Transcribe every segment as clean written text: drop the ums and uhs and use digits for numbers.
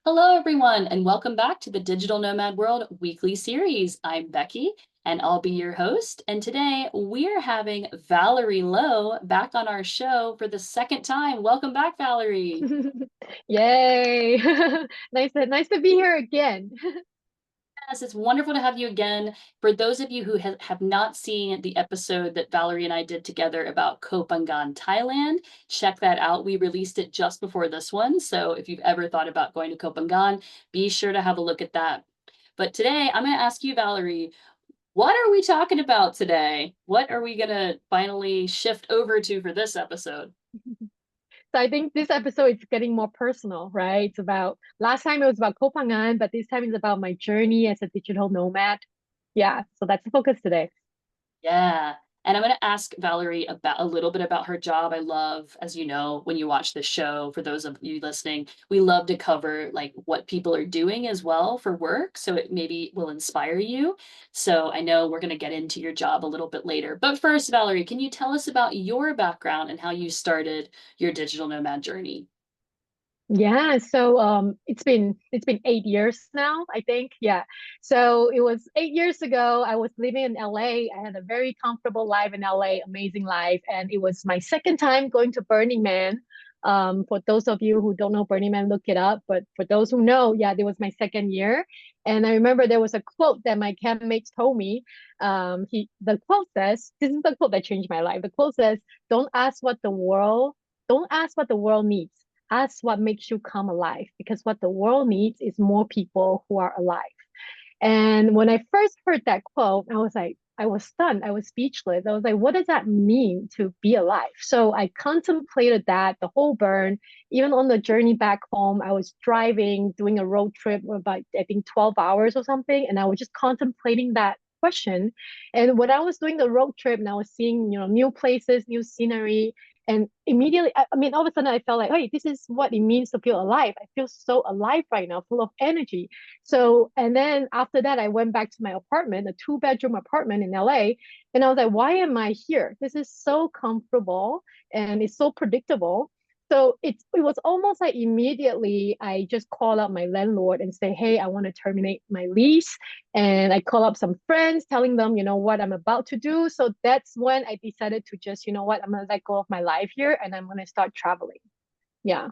Hello, everyone, and welcome back to the Digital Nomad World weekly series. I'm Becky, and I'll be your host. And today we're having Valerie Lowe back on our show for the second time. Welcome back, Valerie. Yay. Nice to be here again. Yes, it's wonderful to have you again. For those of you who have not seen the episode that Valerie and I did together about Koh Phangan, Thailand, check that out. We released it just before this one. So if you've ever thought about going to Koh Phangan, be sure to have a look at that. But today I'm going to ask you, Valerie, what are we talking about today? What are we going to finally shift over to for this episode? So I think this episode is getting more personal, right? It's about last time it was about Koh Phangan, but this time it's about my journey as a digital nomad. Yeah, so that's the focus today. Yeah. And I'm going to ask Valerie about a little bit about her job. I love, as you know, when you watch the show, for those of you listening, we love to cover like what people are doing as well for work. So it maybe will inspire you. So I know we're going to get into your job a little bit later. But first, Valerie, can you tell us about your background and how you started your digital nomad journey? Yeah, so it's been 8 years now, I think. Yeah. So it was 8 years ago. I was living in LA. I had a very comfortable life in LA, amazing life. And it was my second time going to Burning Man. For those of you who don't know Burning Man, look it up. But for those who know, yeah, it was my second year. And I remember there was a quote that my campmates told me. The quote says, this is the quote that changed my life. The quote says, don't ask what the world, don't ask what the world needs, ask what makes you come alive, because what the world needs is more people who are alive. And when I first heard that quote, I was stunned. I was speechless. I was like, what does that mean to be alive? So I contemplated that the whole burn, even on the journey back home. I was driving, doing a road trip about, I think, 12 hours or something. And I was just contemplating that question. And when I was doing the road trip and I was seeing, new places, new scenery, and immediately, I mean, all of a sudden I felt like, hey, this is what it means to feel alive. I feel so alive right now, full of energy. So, and then after that, I went back to my apartment, a two-bedroom apartment in LA. And I was like, why am I here? This is so comfortable and it's so predictable. So it was almost like immediately I just call up my landlord and say, hey, I want to terminate my lease. And I call up some friends telling them, what I'm about to do. So that's when I decided to just, what, I'm gonna let go of my life here and I'm gonna start traveling. Yeah.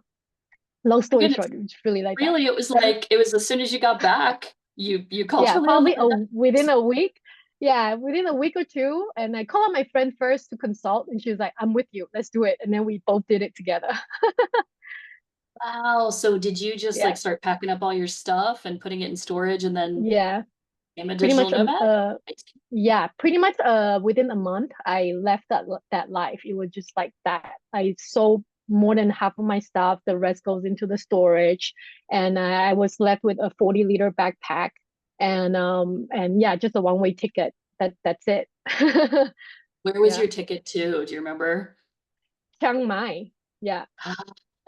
Long My story goodness, short, it's really like that. really, it was like it was as soon as you got back, you called Yeah, your probably landlord. within a week. Yeah, within a week or two. And I called my friend first to consult, and she was like, I'm with you. Let's do it. And then we both did it together. Wow. So did you just like Yeah. start packing up all your stuff and putting it in storage and then Yeah. became a Pretty digital much nomad? yeah, pretty much within a month I left that life. It was just like that. I sold more than half of my stuff. The rest goes into the storage. And I was left with a 40-liter backpack and yeah, just a one-way ticket. That's it. Where was Yeah. your ticket to? Do you remember? Chiang Mai. Yeah. Ah,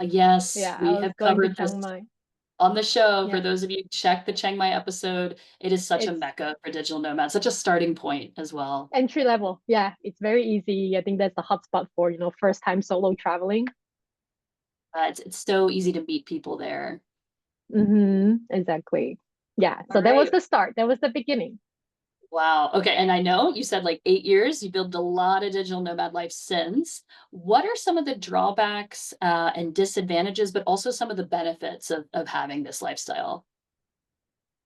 yes, Yeah, I we was have going to covered Chiang this Mai. on the show. For Yeah. those of you who check the Chiang Mai episode, it is such a It's mecca for digital nomads, such a starting point as well. entry level. Yeah, it's very easy. I think that's the hotspot for, first time solo traveling. It's so easy to meet people there. Exactly. Yeah. All So that was right. the start. That was the beginning. Wow. Okay. And I know you said like 8 years, you built a lot of digital nomad life since. What are some of the drawbacks and disadvantages, but also some of the benefits of having this lifestyle?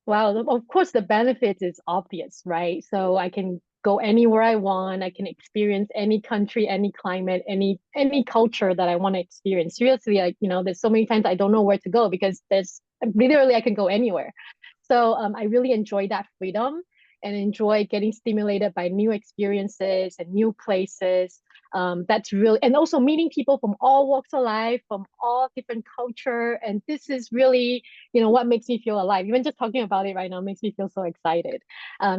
Wow. Of course, the benefit is obvious, right? So I can go anywhere I want. I can experience any country, any climate, any culture that I want to experience. Seriously, like, there's so many times I don't know where to go because there's literally I can go anywhere. So I really enjoy that freedom and enjoy getting stimulated by new experiences and new places. That's really, and also meeting people from all walks of life, from all different culture. And this is really, what makes me feel alive. Even just talking about it right now makes me feel so excited.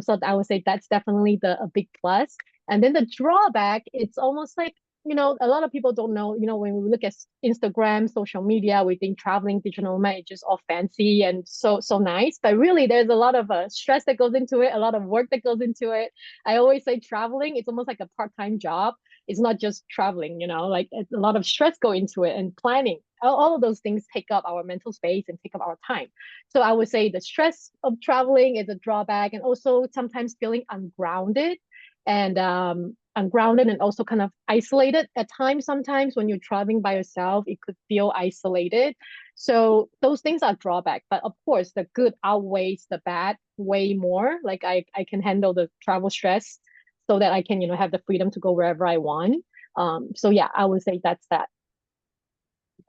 So I would say that's definitely a big plus. And then the drawback, it's almost like, a lot of people don't know, when we look at Instagram, social media, we think traveling digital nomad is just all fancy and so nice. But really, there's a lot of stress that goes into it, a lot of work that goes into it. I always say traveling, it's almost like a part-time job. It's not just traveling, you know, like a lot of stress go into it and planning. All of those things take up our mental space and take up our time. So I would say the stress of traveling is a drawback, and also sometimes feeling ungrounded and ungrounded and also kind of isolated at times. Sometimes when you're traveling by yourself, it could feel isolated. So those things are drawback, but of course the good outweighs the bad way more. Like I can handle the travel stress so that I can, you know, have the freedom to go wherever I want. So yeah, I would say that's that.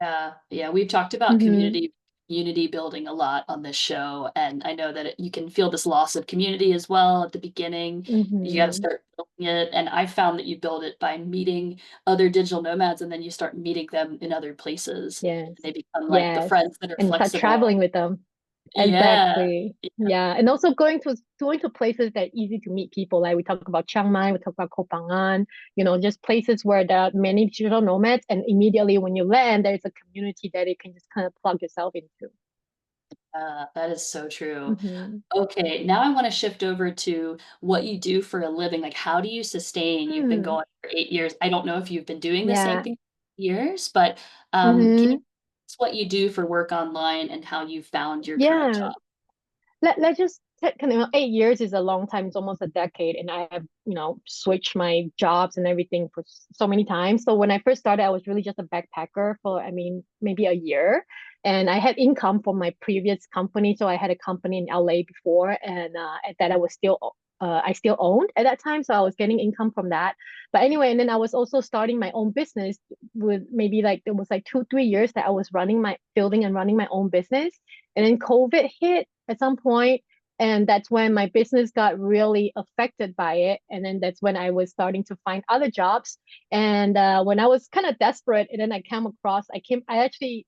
Yeah, yeah, we've talked about Mm-hmm. community building a lot on this show, and I know that you can feel this loss of community as well at the beginning. You gotta Mm-hmm. start building it, and I found that you build it by meeting other digital nomads, and then you start meeting them in other places, Yes. and they become like the Yes. friends that are And start flexible. traveling with them. Yeah. Exactly. Yeah. And also going to places that are easy to meet people. Like we talk about Chiang Mai, we talk about Koh Phangan, you know, just places where there are many digital nomads. And immediately when you land, there's a community that you can just kind of plug yourself into. That is so true. Mm-hmm. Okay, now I wanna shift over to what you do for a living, like, how do you sustain you've been Hmm. going for 8 years. I don't know if you've been doing the same Yeah. thing for years, but, can you Mm-hmm. tell us what you do for work online and how you found your current Yeah. job? Let's just take kind of 8 years is a long time. It's almost a decade, and I have, you know, switched my jobs and everything for so many times. So when I first started, I was really just a backpacker for, I mean, maybe a year, and I had income from my previous company. So I had a company in LA before, and at that I still owned at that time, so I was getting income from that. But anyway, and then I was also starting my own business with maybe like it was like 2 3 years that I was running my building and running my own business, and then COVID hit at some point, and that's when my business got really affected by it. And then that's when I was starting to find other jobs. And when I was kind of desperate, and then I actually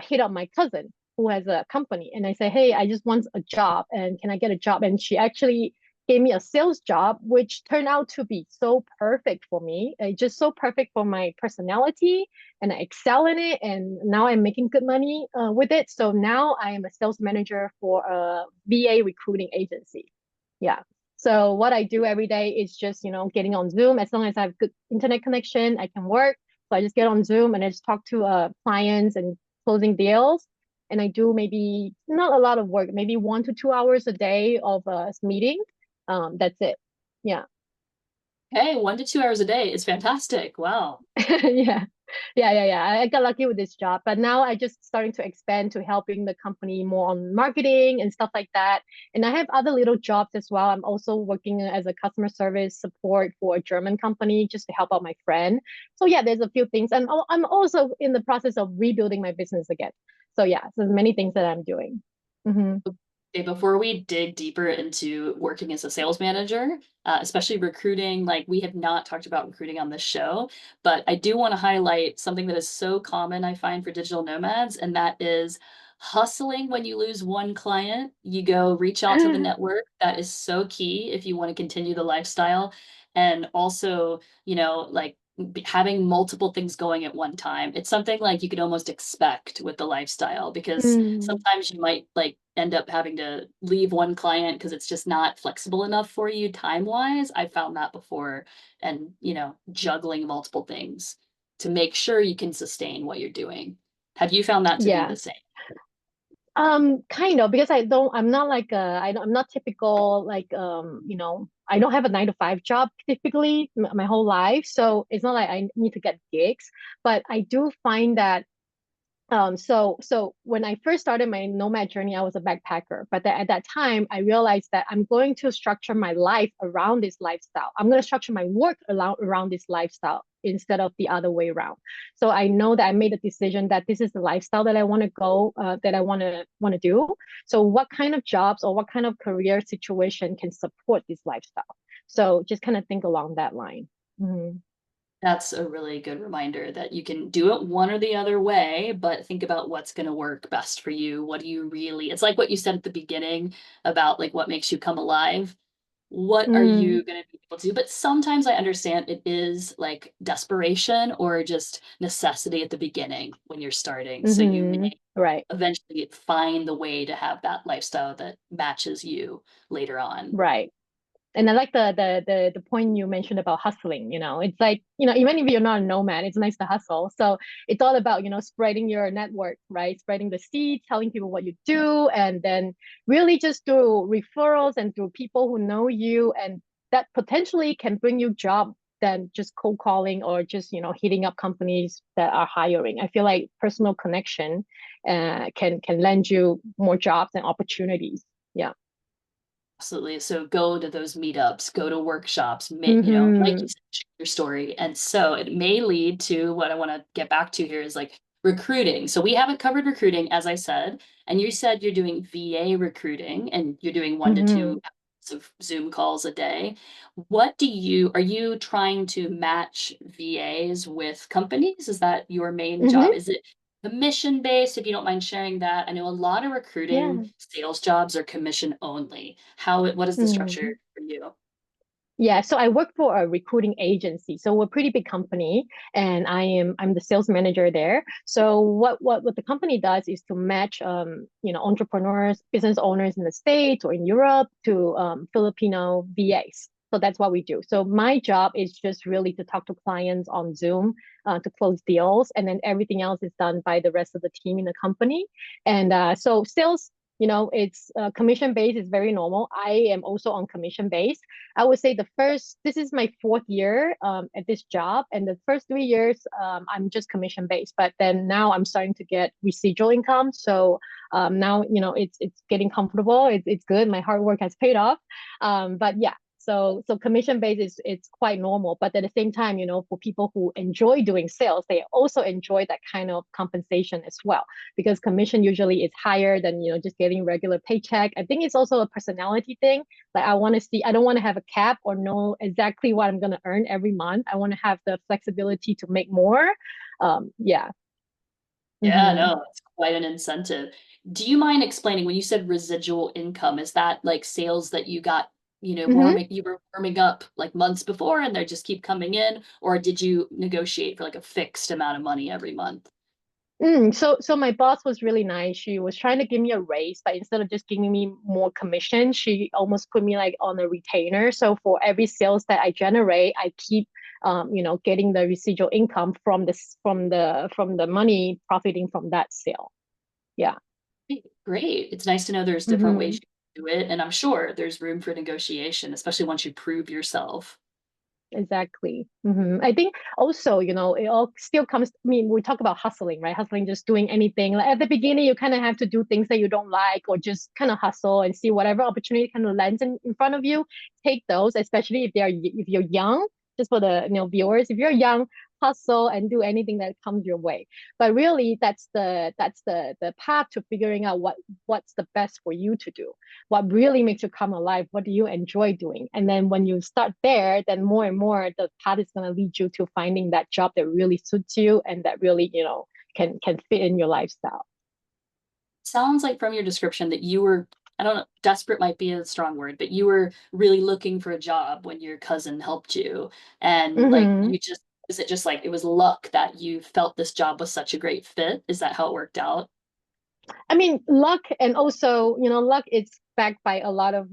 hit up my cousin who has a company, and I said, hey, I just want a job, and can I get a job? And she actually gave me a sales job, which turned out to be so perfect for me. Just so perfect for my personality, and I excel in it. And now I'm making good money with it. So now I am a sales manager for a VA recruiting agency. Yeah. So what I do every day is just, you know, getting on Zoom. As long as I have good internet connection, I can work. So I just get on Zoom and I just talk to clients and closing deals. And I do maybe not a lot of work, maybe 1 to 2 hours a day of meeting. That's it. Yeah. Hey, 1 to 2 hours a day is fantastic, wow. Yeah. Yeah. I got lucky with this job, but now I just starting to expand to helping the company more on marketing and stuff like that. And I have other little jobs as well. I'm also working as a customer service support for a German company just to help out my friend. So yeah, there's a few things, and I'm also in the process of rebuilding my business again. So yeah, so there's many things that I'm doing. Hmm. Okay, before we dig deeper into working as a sales manager, especially recruiting, like we have not talked about recruiting on this show, but I do want to highlight something that is so common, I find, for digital nomads, and that is hustling when you lose one client. You go reach out to the network. That is so key if you want to continue the lifestyle. And also, like having multiple things going at one time. It's something like you could almost expect with the lifestyle because Mm, sometimes you might like end up having to leave one client because it's just not flexible enough for you time wise. I found that before, and juggling multiple things to make sure you can sustain what you're doing. Have you found that to be yeah. the same? Kind of, because I'm not like I'm not typical, like, you know, I don't have a 9 to 5 job typically my whole life. So it's not like I need to get gigs, but I do find that so when I first started my nomad journey, I was a backpacker. But at that time, I realized that I'm going to structure my life around this lifestyle. I'm going to structure my work around this lifestyle instead of the other way around. So I know that I made a decision that this is the lifestyle that I want to go, that I want to do. So what kind of jobs or what kind of career situation can support this lifestyle? So just kind of think along that line. Mhm. That's a really good reminder that you can do it one or the other way, but think about what's going to work best for you. What do you really, it's like what you said at the beginning about like what makes you come alive. What are Mm, you going to be able to do? But sometimes I understand it is like desperation or just necessity at the beginning when you're starting. So you mm-hmm. may Right. eventually find the way to have that lifestyle that matches you later on. Right. And I like the point you mentioned about hustling. It's like, even if you're not a nomad, it's nice to hustle. So it's all about, spreading your network, right? Spreading the seed, telling people what you do, and then really just through referrals and through people who know you, and that potentially can bring you job than just cold calling or just, hitting up companies that are hiring. I feel like personal connection can lend you more jobs and opportunities. Yeah. Absolutely. So go to those meetups, go to workshops, like you Mm-hmm. said, share your story. And so it may lead to what I want to get back to here is like recruiting. So we haven't covered recruiting, as I said, and you said you're doing VA recruiting and you're doing 1 to 2 Mm-hmm. hours of Zoom calls a day. Are you trying to match VAs with companies? Is that your main job? Mm-hmm. Is it commission based, if you don't mind sharing that? I know a lot of recruiting Yeah. sales jobs are commission only. What is the structure Mm. for you? Yeah, so I work for a recruiting agency. So we're a pretty big company, and I'm the sales manager there. So what the company does is to match entrepreneurs, business owners in the States or in Europe to Filipino VAs. So that's what we do. So my job is just really to talk to clients on Zoom to close deals, and then everything else is done by the rest of the team in the company. And so sales, it's commission based is very normal. I am also on commission based. I would say this is my fourth year at this job, and the first 3 years I'm just commission based. But then now I'm starting to get residual income, so now it's getting comfortable. It's good. My hard work has paid off. But yeah, so commission based is it's quite normal. But at the same time, for people who enjoy doing sales, they also enjoy that kind of compensation as well, because commission usually is higher than just getting regular paycheck. I think it's also a personality thing. Like I don't want to have a cap or know exactly what I'm going to earn every month. I want to have the flexibility to make more. Yeah. Yeah, Mm-hmm. no, it's quite an incentive. Do you mind explaining when you said residual income, is that like sales that you got, Mm-hmm. you were warming up like months before and they just keep coming in, or did you negotiate for like a fixed amount of money every month? So my boss was really nice. She was trying to give me a raise, but instead of just giving me more commission, she almost put me like on a retainer. So for every sales that I generate, I keep getting the residual income from the money profiting from that sale. Yeah. Great. It's nice to know there's different ways Mm-hmm. you can do it. And I'm sure there's room for negotiation, especially once you prove yourself. Exactly. I think also, it all still comes. I mean, we talk about hustling, right? Hustling, just doing anything. Like at the beginning, you kind of have to do things that you don't like, or just kind of hustle and see whatever opportunity kind of lands in front of you. Take those, especially if you're young. Just for the viewers, if you're young, hustle and do anything that comes your way. But really, that's the path to figuring out what's the best for you to do, what really makes you come alive, what do you enjoy doing. And then when you start there, then more and more the path is going to lead you to finding that job that really suits you and that really can fit in your lifestyle. Sounds like from your description that you were, I don't know, desperate might be a strong word, but you were really looking for a job when your cousin helped you. And like Mm-hmm. is it just like it was luck that you felt this job was such a great fit? Is that how it worked out? I mean, luck, and also, luck is backed by a lot of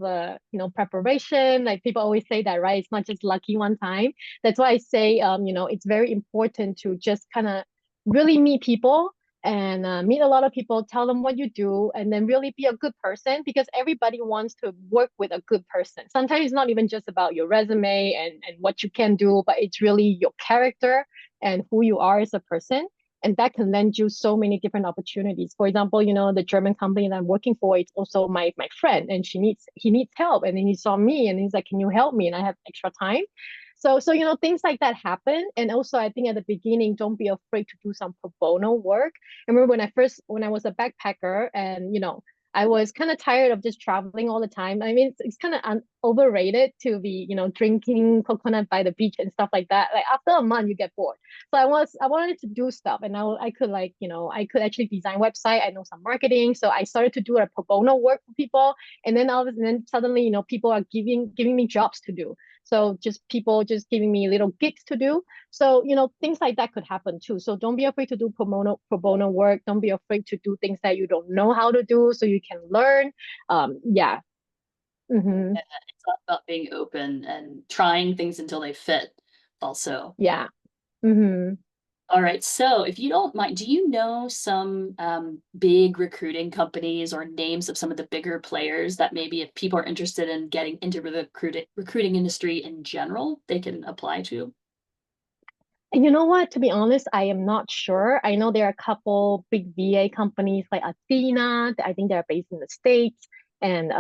preparation. Like people always say that, right? It's not just lucky one time. That's why I say, it's very important to just kind of really meet people and meet a lot of people, tell them what you do, and then really be a good person, because everybody wants to work with a good person. Sometimes it's not even just about your resume and what you can do, but it's really your character and who you are as a person, and that can lend you so many different opportunities. For example, the German company that I'm working for, it's also my friend, and he needs help, and then he saw me, and he's like, "Can you help me?" And I have extra time. So things like that happen. And also, I think at the beginning, don't be afraid to do some pro bono work. I remember when I was a backpacker, and I was kind of tired of just traveling all the time. I mean, it's kind of overrated to be drinking coconut by the beach and stuff like that. Like after a month, you get bored. So I wanted to do stuff, and I could, like, I could actually design website. I know some marketing, so I started to do a pro bono work for people. And then suddenly, people are giving me jobs to do. So just people just giving me little gigs to do. So things like that could happen too. So don't be afraid to do pro bono work. Don't be afraid to do things that you don't know how to do, so you can learn. Yeah. Hmm. Yeah, it's all about being open and trying things until they fit also. Yeah. Hmm. All right. So if you don't mind, do you know some big recruiting companies or names of some of the bigger players that maybe if people are interested in getting into the recruiting industry in general, they can apply to? And you know what? To be honest, I am not sure. I know there are a couple big VA companies like Athena. I think they're based in the States. And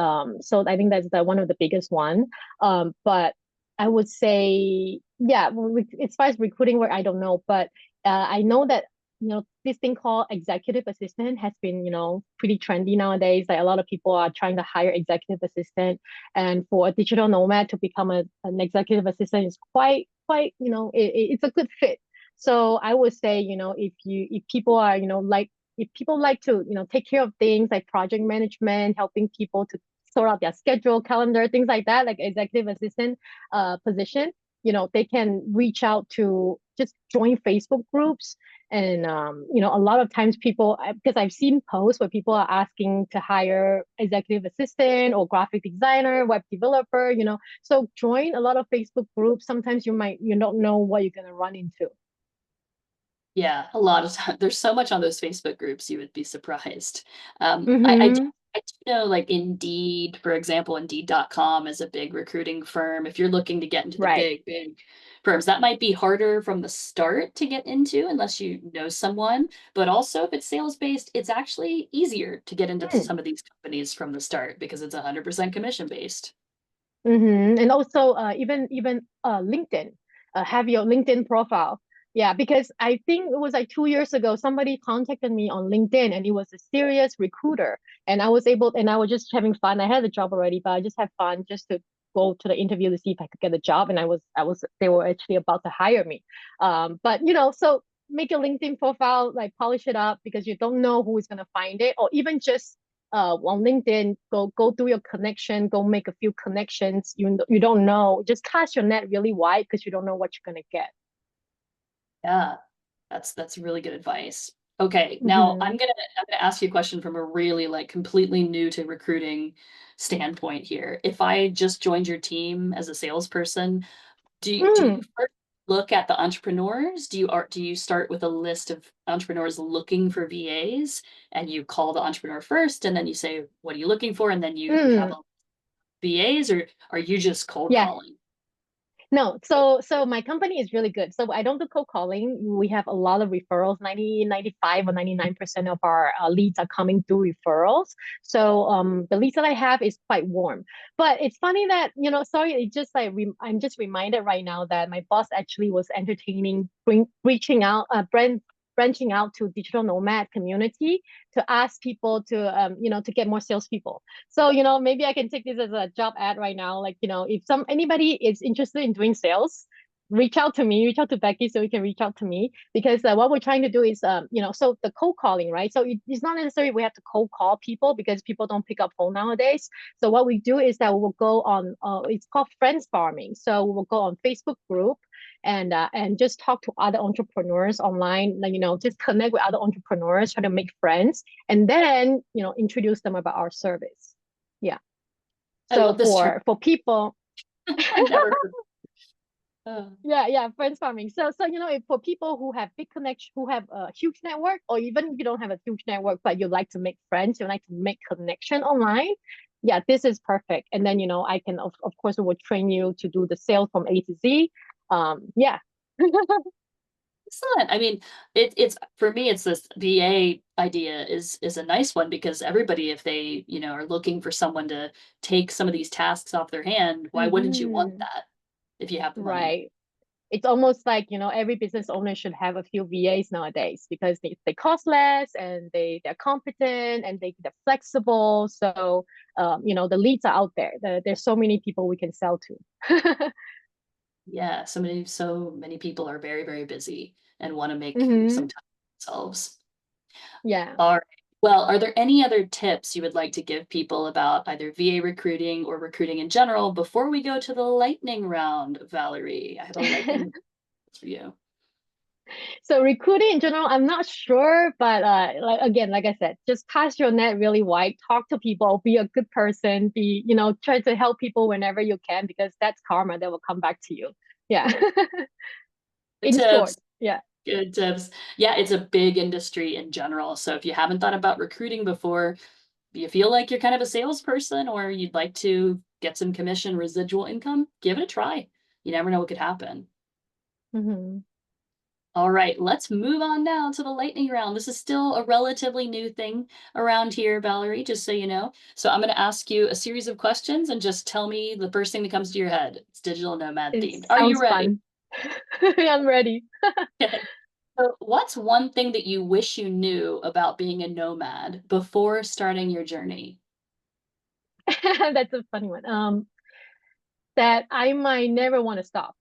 so I think that's one of the biggest one. But I would say, yeah, as far as recruiting work, I don't know. But I know that, this thing called executive assistant has been, pretty trendy nowadays. Like a lot of people are trying to hire executive assistant. And for a digital nomad to become an executive assistant is quite, it's a good fit. So I would say, if people are, like if people like to, take care of things like project management, helping people to sort out their schedule, calendar, things like that, like executive assistant position, they can reach out to just join Facebook groups. And a lot of times people, because I've seen posts where people are asking to hire executive assistant or graphic designer, web developer, so join a lot of Facebook groups. Sometimes you don't know what you're gonna run into. Yeah, a lot of time. There's so much on those Facebook groups, you would be surprised. Mm-hmm. I do know like Indeed, for example, Indeed.com is a big recruiting firm. If you're looking to get into the Right. big firms, that might be harder from the start to get into unless you know someone. But also if it's sales based, it's actually easier to get into Mm. some of these companies from the start because it's 100% commission based. Mm-hmm. And also, even LinkedIn, have your LinkedIn profile. Yeah, because I think it was like 2 years ago, somebody contacted me on LinkedIn, and it was a serious recruiter, and I was just having fun. I had a job already, but I just had fun just to go to the interview to see if I could get a job, and they were actually about to hire me. But so make a LinkedIn profile, like polish it up because you don't know who is gonna find it, or even just on LinkedIn, go do your connection, go make a few connections. You don't know, just cast your net really wide because you don't know what you're gonna get. Yeah, that's really good advice. Okay, now Mm-hmm. I'm gonna ask you a question from a really like completely new to recruiting standpoint here. If I just joined your team as a salesperson, do you Mm, first look at the entrepreneurs? Do you start with a list of entrepreneurs looking for VAs and you call the entrepreneur first and then you say, what are you looking for? And then you have mm. a VAs or are you just cold Yeah. calling? No, so my company is really good. So I don't do cold calling. We have a lot of referrals. 95 or 99% of our leads are coming through referrals. So the leads that I have is quite warm. But it's funny that, sorry, it just like I'm just reminded right now that my boss actually was entertaining reaching out branching out to digital nomad community to ask people to get more salespeople. So, maybe I can take this as a job ad right now. Like, if anybody is interested in doing sales, reach out to Becky so you can reach out to me because what we're trying to do is, so the cold calling, right? So it's not necessarily we have to cold call people because people don't pick up phone nowadays. So what we do is that we will go on, it's called friends farming. So we will go on Facebook group and just talk to other entrepreneurs online, like, just connect with other entrepreneurs, try to make friends, and then, introduce them about our service. Yeah. I So love this term. for people, I've never heard. Uh, yeah, friends farming. So if for people who have big connection, who have a huge network, or even if you don't have a huge network, but you like to make friends, you like to make connection online, yeah, this is perfect. And then I can of course we will train you to do the sales from A to Z. Yeah. Excellent. I mean, it's for me, it's this VA idea is a nice one because everybody, if they, are looking for someone to take some of these tasks off their hand, why wouldn't you want Hmm. that if you have the money? Right. It's almost like every business owner should have a few VAs nowadays because they cost less and they're competent and they're flexible. So the leads are out there. There's so many people we can sell to. Yeah, so many people are very, very busy and want to make Hmm. some time for themselves. Yeah. All right. Well, are there any other tips you would like to give people about either VA recruiting or recruiting in general before we go to the lightning round, Valerie? I have a lightning round for you. So recruiting in general, I'm not sure, but like again, like I said, just cast your net really wide, talk to people, be a good person, be, try to help people whenever you can, because that's karma that will come back to you. Yeah. Good In tips. short, yeah. Good tips. Yeah, it's a big industry in general. So if you haven't thought about recruiting before, you feel like you're kind of a salesperson or you'd like to get some commission residual income, give it a try. You never know what could happen. Hmm. All right, let's move on now to the lightning round. This is still a relatively new thing around here, Valerie, just so you know. So I'm going to ask you a series of questions and just tell me the first thing that comes to your head. It's digital nomad It themed. Are you sounds ready? fun. I'm ready. Okay. So what's one thing that you wish you knew about being a nomad before starting your journey? That's a funny one. That I might never want to stop.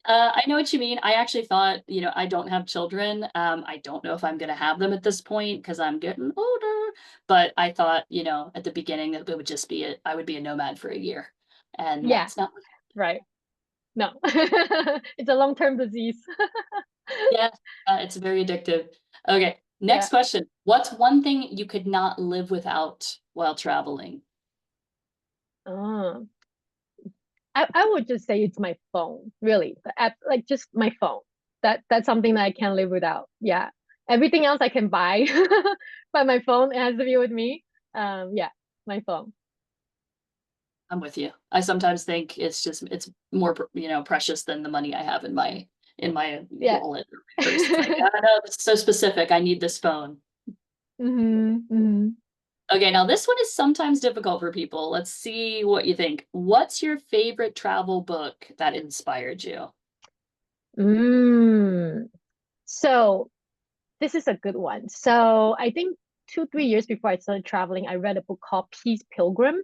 I know what you mean. I actually thought, I don't have children. I don't know if I'm going to have them at this point because I'm getting older. But I thought, at the beginning that it would just be I would be a nomad for a year, and Yeah, that's not. right. No, it's a long-term disease. Yeah, it's very addictive. Okay, next Yeah. question. What's one thing you could not live without while traveling? Uh, I would just say it's my phone, really. The app, like just my phone. That's something that I can't live without. Yeah. Everything else I can buy, but my phone has to be with me. Yeah, my phone. I'm with you. I sometimes think it's more, precious than the money I have in my Yeah. wallet or my purse. It's like, oh no, it's so specific. I need this phone. Hmm. Okay, now this one is sometimes difficult for people. Let's see what you think. What's your favorite travel book that inspired you? Mm. So this is a good one. So I think 2, 3 years before I started traveling, I read a book called Peace Pilgrim.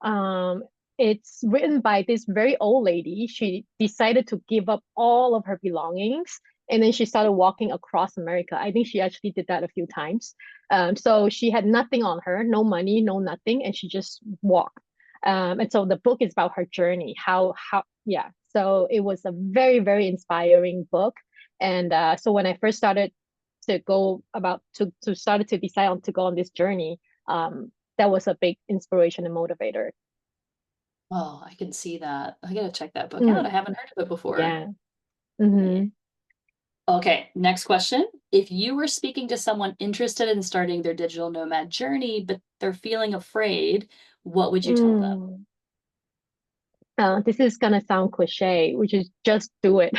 Um, it's written by this very old lady. She decided to give up all of her belongings and then she started walking across America. I think she actually did that a few times. So she had nothing on her, no money, no nothing, and she just walked. And so the book is about her journey. Yeah. So it was a very, very inspiring book. And so when I first started to go about to started to decide on to go on this journey, that was a big inspiration and motivator. Oh, I can see that. I gotta check that book out. I Mm, haven't heard of it before. yeah. Yeah. Mm-hmm. Okay, next question. If you were speaking to someone interested in starting their digital nomad journey, but they're feeling afraid, what would you tell them? Mm. This is gonna sound cliche, which is just do it.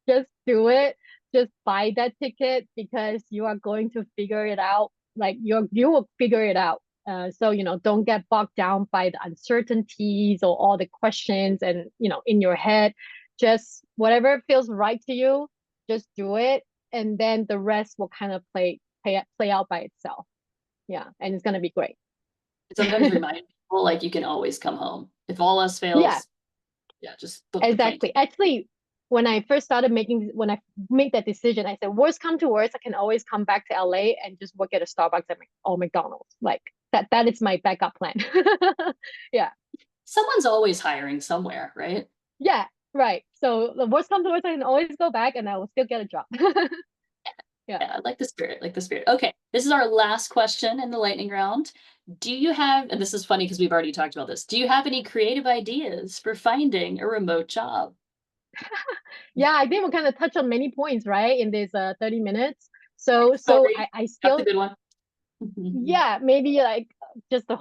Just do it. Just buy that ticket because you are going to figure it out. Like you will figure it out. So don't get bogged down by the uncertainties or all the questions and in your head. Just whatever feels right to you, just do it, and then the rest will kind of play out by itself. Yeah, and it's gonna be great. It sometimes remind people like you can always come home. If all else Yeah, fails, yeah, just book the plane exactly. ticket. Actually, when I made that decision, I said, worst come to worst, I can always come back to LA and just work at a Starbucks or McDonald's. Like that is my backup plan. Yeah. Someone's always hiring somewhere, right? Yeah. Right. So the worst come to worst, I can always go back and I will still get a job. Yeah. Yeah, I like the spirit, like the spirit. Okay, this is our last question in the lightning round. Do you have, and this is funny because we've already talked about this, do you have any creative ideas for finding a remote job? Yeah, I think we kind of touch on many points, right, in this 30 minutes. So Sorry, I that's a still, good one. yeah, maybe like just to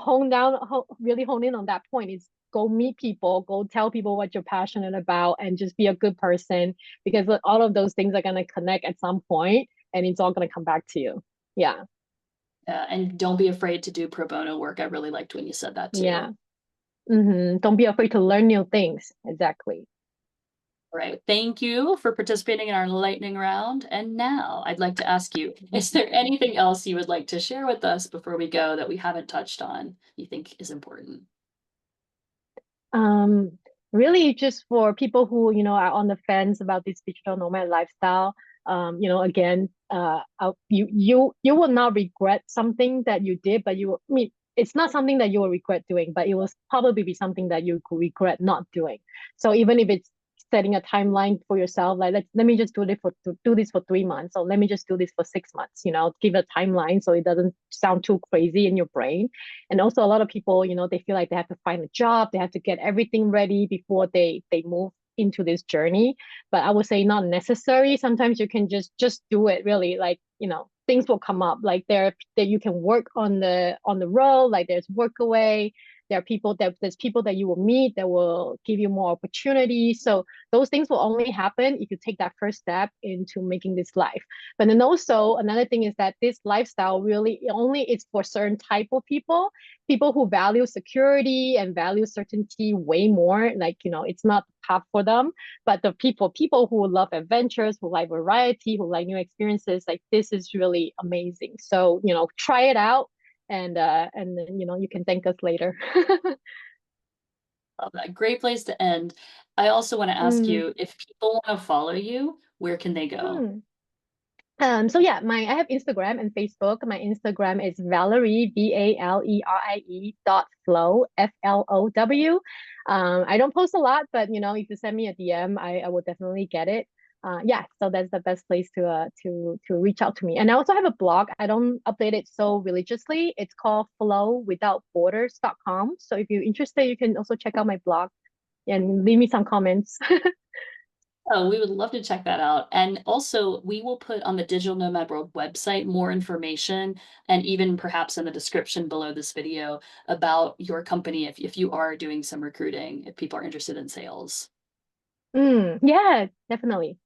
really hone in on that point is go meet people, go tell people what you're passionate about, and just be a good person because all of those things are gonna connect at some point, and it's all gonna come back to you. Yeah, And don't be afraid to do pro bono work. I really liked when you said that too. yeah. Don't be afraid to learn new things. Exactly. All right. Thank you for participating in our lightning round. And now I'd like to ask you, is there anything else you would like to share with us before we go that we haven't touched on you think is important? Um, Really just for people who, are on the fence about this digital nomad lifestyle, again, you will not regret something that you did, but I mean, it's not something that you will regret doing, but it will probably be something that you could regret not doing. So even if it setting a timeline for yourself. Like, let me just do this for 3 months, or let me just do this for 6 months. Give a timeline so it doesn't sound too crazy in your brain. And also, a lot of people, they feel like they have to find a job, they have to get everything ready before they move into this journey. But I would say not necessary. Sometimes you can just do it, really. Like, things will come up. Like, that you can work on the road. Like, there's work away. There's people that you will meet that will give you more opportunities. So those things will only happen if you take that first step into making this life. But then also another thing is that this lifestyle really only is for certain type of people who value security and value certainty way more. Like, it's not tough for them. But the people who love adventures, who like variety, who like new experiences, like, this is really amazing. So, try it out, and then, you can thank us later. Love that. Great place to end. I also want to ask Mm, you, if people want to follow you, where can they go? mm. So yeah, my I have Instagram and Facebook. My Instagram is Valerie, Valerie dot flow, Flow. I don't post a lot, but if you send me a DM, I will definitely get it. Yeah, so that's the best place to reach out to me. And I also have a blog. I don't update it so religiously. It's called flowwithoutborders.com. So if you're interested, you can also check out my blog and leave me some comments. Oh, we would love to check that out. And also, we will put on the Digital Nomad World website more information, and even perhaps in the description below this video, about your company if you are doing some recruiting, if people are interested in sales. Yeah, definitely.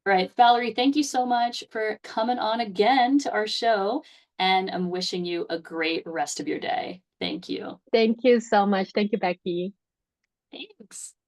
All right, Valerie, thank you so much for coming on again to our show, and I'm wishing you a great rest of your day. Thank you. Thank you so much. Thank you, Becky. Thanks.